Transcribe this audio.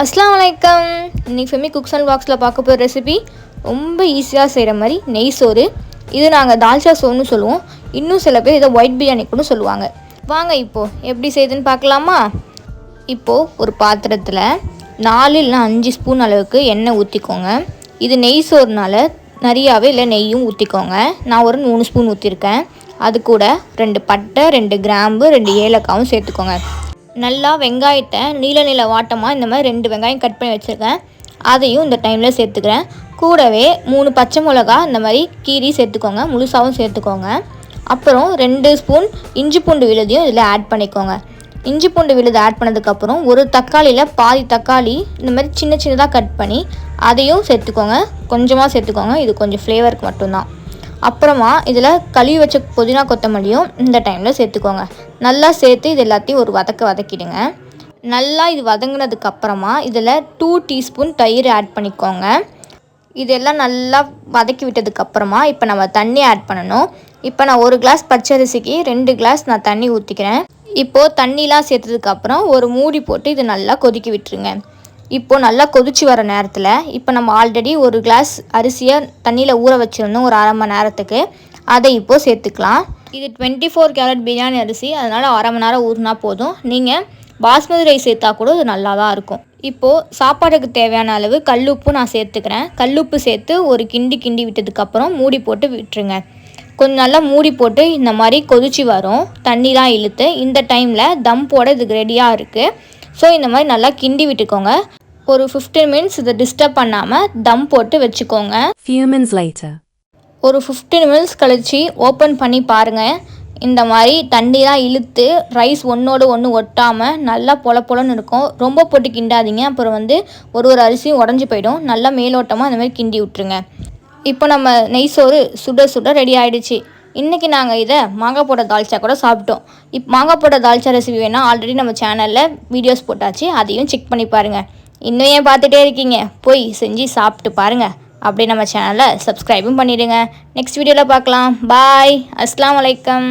அஸ்ஸலாமு அலைக்கும். இன்றைக்கி ஃபெமி குக்ஸ் அண்ட் பாக்ஸில் பார்க்க போகிற ரெசிபி ரொம்ப ஈஸியாக செய்கிற மாதிரி நெய் சோறு. இது நாங்கள் தால்ச்சா சோறுன்னு சொல்லுவோம். இன்னும் சில பேர் இதை ஒயிட் பிரியாணி கூட சொல்லுவாங்க. வாங்க இப்போது எப்படி செய்யுதுன்னு பார்க்கலாமா? இப்போது ஒரு பாத்திரத்தில் 4 இல்லைனா 5 ஸ்பூன் அளவுக்கு எண்ணெய் ஊற்றிக்கோங்க. இது நெய் சோறுனால நிறையாவே இல்லை நெய்யும் ஊற்றிக்கோங்க. நான் ஒரு 3 ஸ்பூன் ஊற்றிருக்கேன். அது கூட 2 பட்டை, 2 கிராம்பு, 2 ஏலக்காவும் சேர்த்துக்கோங்க. நல்லா வெங்காயத்தை நீல வாட்டமாக இந்த மாதிரி 2 வெங்காயம் கட் பண்ணி வச்சுருக்கேன். அதையும் இந்த டைமில் சேர்த்துக்கிறேன். கூடவே 3 பச்சை மிளகா இந்த மாதிரி கீரி சேர்த்துக்கோங்க, முழுசாகவும் சேர்த்துக்கோங்க. அப்புறம் 2 ஸ்பூன் இஞ்சி பூண்டு விழுதையும் இதில் ஆட் பண்ணிக்கோங்க. இஞ்சி பூண்டு விழுது ஆட் பண்ணதுக்கப்புறம் ஒரு தக்காளியில் பாதி தக்காளி இந்த மாதிரி சின்னதாக கட் பண்ணி அதையும் சேர்த்துக்கோங்க. கொஞ்சமாக சேர்த்துக்கோங்க, இது கொஞ்சம் ஃப்ளேவருக்கு மட்டும்தான். அப்புறமா இதில் கழுவி வச்ச புதினா கொத்தமல்லியும் இந்த டைமில் சேர்த்துக்கோங்க. நல்லா சேர்த்து இது எல்லாத்தையும் ஒரு வதக்கிடுங்க. நல்லா இது வதங்கினதுக்கப்புறமா இதில் 2 டீஸ்பூன் தயிர் ஆட் பண்ணிக்கோங்க. இதெல்லாம் நல்லா வதக்கி விட்டதுக்கப்புறமா இப்போ நம்ம தண்ணி ஆட் பண்ணணும். இப்போ நான் 1 கிளாஸ் பச்சரிசிக்கு 2 கிளாஸ் நான் தண்ணி ஊற்றிக்கிறேன். இப்போது தண்ணிலாம் சேர்த்ததுக்கப்புறம் ஒரு மூடி போட்டு இது நல்லா கொதிக்க விட்டுருங்க. இப்போது நல்லா கொதிச்சு வர நேரத்தில் இப்போ நம்ம ஆல்ரெடி 1 கிளாஸ் அரிசியை தண்ணியில் ஊற வச்சுருந்தோம் ஒரு அரை மணி நேரத்துக்கு. அதை இப்போது சேர்த்துக்கலாம். இது 24 கேரட் பிரியாணி அரிசி, அதனால் அரை மணி நேரம் ஊறினா போதும். நீங்கள் பாஸ்மதி ரைஸ் சேர்த்தா கூட இது நல்லா தான் இருக்கும். இப்போது சாப்பாட்டுக்கு தேவையான அளவு கல்லுப்பு நான் சேர்த்துக்கிறேன். கல்லுப்பு சேர்த்து ஒரு கிண்டி விட்டதுக்கப்புறம் மூடி போட்டு விட்டுருங்க. கொஞ்சம் நல்லா மூடி போட்டு இந்த மாதிரி கொதிச்சு வரும், தண்ணிலாம் இழுத்து. இந்த டைமில் தம் போட இதுக்கு ரெடியாக இருக்குது. ஸோ இந்த மாதிரி நல்லா கிண்டி விட்டுக்கோங்க. ஒரு 15 மினிட்ஸ் இதை டிஸ்டர்ப் பண்ணாமல் தம் போட்டு வச்சுக்கோங்க. ஒரு 15 மினிட்ஸ் கழித்து ஓப்பன் பண்ணி பாருங்கள். இந்த மாதிரி தண்ணிலாம் இழுத்து ரைஸ் ஒன்றோடு ஒன்று ஒட்டாமல் நல்லா பொலன்னு இருக்கும். ரொம்ப போட்டு கிண்டாதீங்க, அப்புறம் ஒரு அரிசியும் உடஞ்சி போயிடும். நல்லா மேலோட்டமாக இந்த மாதிரி கிண்டி விட்டுருங்க. இப்போ நம்ம நெய் சோறு சுட ரெடி ஆகிடுச்சு. இன்றைக்கி நாங்கள் இதை மாங்காய் போட்ட தால்ச்சா கூட சாப்பிட்டோம். மாங்காய் போட்ட தால்ச்சா ரெசிபி வேணால் ஆல்ரெடி நம்ம சேனலில் வீடியோஸ் போட்டாச்சு, அதையும் செக் பண்ணி பாருங்கள். இன்னும் ஏன் பார்த்துட்டே இருக்கீங்க? போய் செஞ்சு சாப்பிட்டு பாருங்கள். அப்படியே நம்ம சேனலை சப்ஸ்கிரைபும் பண்ணிவிடுங்க. நெக்ஸ்ட் வீடியோவில் பார்க்கலாம். பாய். அஸ்ஸலாமு அலைக்கும்.